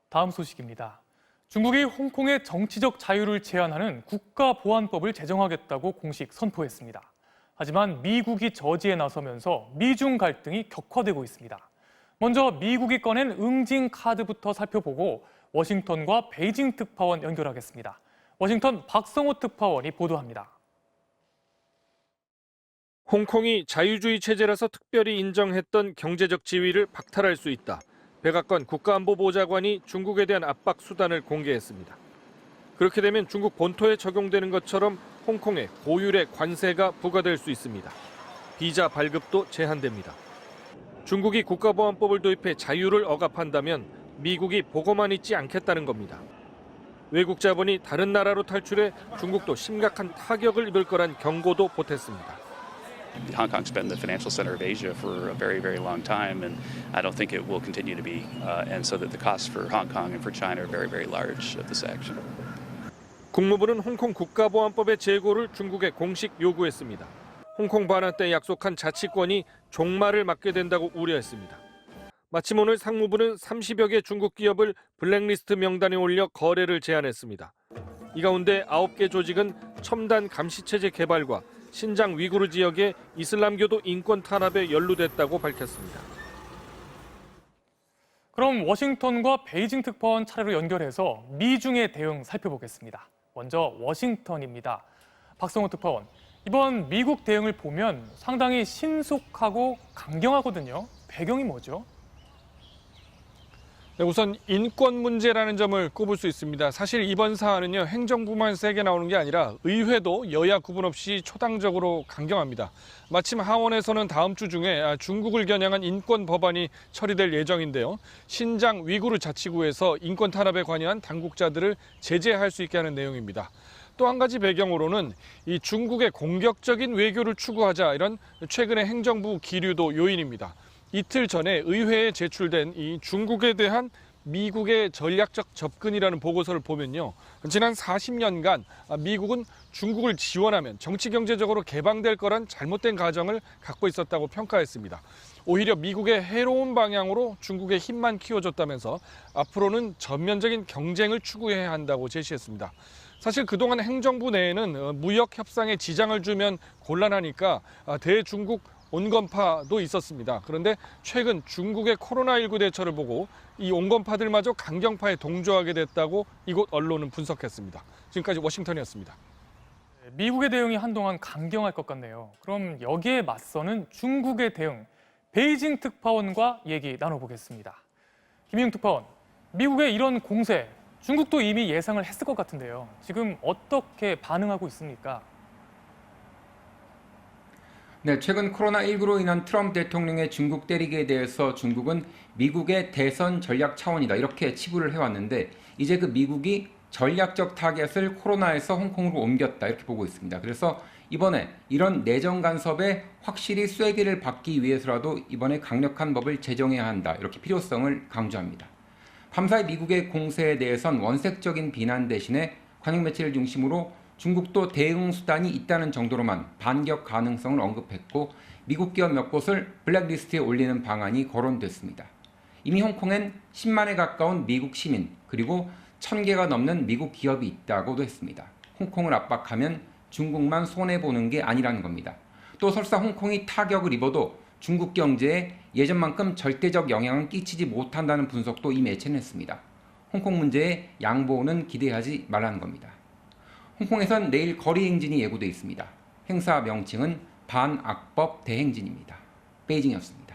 다음 소식입니다. 중국이 홍콩의 정치적 자유를 제한하는 국가보안법을 제정하겠다고 공식 선포했습니다. 하지만 미국이 저지에 나서면서 미중 갈등이 격화되고 있습니다. 먼저 미국이 꺼낸 응징 카드부터 살펴보고 워싱턴과 베이징 특파원 연결하겠습니다. 워싱턴 박성호 특파원이 보도합니다. 홍콩이 자유주의 체제라서 특별히 인정했던 경제적 지위를 박탈할 수 있다. 백악관 국가안보보좌관이 중국에 대한 압박 수단을 공개했습니다. 그렇게 되면 중국 본토에 적용되는 것처럼 홍콩에 고율의 관세가 부과될 수 있습니다. 비자 발급도 제한됩니다. 중국이 국가보안법을 도입해 자유를 억압한다면 미국이 보고만 있지 않겠다는 겁니다. 외국 자본이 다른 나라로 탈출해 중국도 심각한 타격을 입을 거란 경고도 보탰습니다. Hong Kong's been the financial center of Asia for a very, very long time, and I don't think it will continue to be. And so that the costs for Hong Kong and for China are very, very large of this action. 국무부는 홍콩 국가보안법의 재고를 중국에 공식 요구했습니다. 홍콩 반환 때 약속한 자치권이 종말을 맞게 된다고 우려했습니다. 마침 오늘 상무부는 30여 개 중국 기업을 블랙리스트 명단에 올려 거래를 제한했습니다. 이 가운데 9개 조직은 첨단 감시체제 개발과 신장 위구르 지역의 이슬람교도 인권 탄압에 연루됐다고 밝혔습니다. 그럼 워싱턴과 베이징 특파원 차례로 연결해서 미중의 대응 살펴보겠습니다. 먼저 워싱턴입니다. 박성호 특파원, 이번 미국 대응을 보면 상당히 신속하고 강경하거든요. 배경이 뭐죠? 네, 우선 인권 문제라는 점을 꼽을 수 있습니다. 사실 이번 사안은요, 행정부만 세게 나오는 게 아니라 의회도 여야 구분 없이 초당적으로 강경합니다. 마침 하원에서는 다음 주 중에 중국을 겨냥한 인권 법안이 처리될 예정인데요. 신장 위구르 자치구에서 인권 탄압에 관여한 당국자들을 제재할 수 있게 하는 내용입니다. 또 한 가지 배경으로는 이 중국의 공격적인 외교를 추구하자 이런 최근의 행정부 기류도 요인입니다. 이틀 전에 의회에 제출된 이 중국에 대한 미국의 전략적 접근이라는 보고서를 보면요. 지난 40년간 미국은 중국을 지원하면 정치 경제적으로 개방될 거란 잘못된 가정을 갖고 있었다고 평가했습니다. 오히려 미국의 해로운 방향으로 중국의 힘만 키워줬다면서 앞으로는 전면적인 경쟁을 추구해야 한다고 제시했습니다. 사실 그동안 행정부 내에는 무역 협상에 지장을 주면 곤란하니까 대중국 온건파도 있었습니다. 그런데 최근 중국의 코로나19 대처를 보고 이 온건파들마저 강경파에 동조하게 됐다고 이곳 언론은 분석했습니다. 지금까지 워싱턴이었습니다. 미국의 대응이 한동안 강경할 것 같네요. 그럼 여기에 맞서는 중국의 대응, 베이징 특파원과 얘기 나눠보겠습니다. 김희웅 특파원, 미국의 이런 공세, 중국도 이미 예상을 했을 것 같은데요. 지금 어떻게 반응하고 있습니까? 네, 최근 코로나19로 인한 트럼프 대통령의 중국 때리기에 대해서 중국은 미국의 대선 전략 차원이다 이렇게 치부를 해왔는데 이제 그 미국이 전략적 타겟을 코로나에서 홍콩으로 옮겼다 이렇게 보고 있습니다. 그래서 이번에 이런 내정 간섭에 확실히 쐐기를 받기 위해서라도 이번에 강력한 법을 제정해야 한다 이렇게 필요성을 강조합니다. 밤사이 미국의 공세에 대해선 원색적인 비난 대신에 관영 매체를 중심으로 중국도 대응 수단이 있다는 정도로만 반격 가능성을 언급했고 미국 기업 몇 곳을 블랙리스트에 올리는 방안이 거론됐습니다. 이미 홍콩엔 10만에 가까운 미국 시민 그리고 1000개가 넘는 미국 기업이 있다고도 했습니다. 홍콩을 압박하면 중국만 손해보는 게 아니라는 겁니다. 또 설사 홍콩이 타격을 입어도 중국 경제에 예전만큼 절대적 영향은 끼치지 못한다는 분석도 이 매체는 했습니다. 홍콩 문제에 양보는 기대하지 말라는 겁니다. 홍콩에선 내일 거리 행진이 예고돼 있습니다. 행사 명칭은 반악법 대행진입니다. 베이징이었습니다.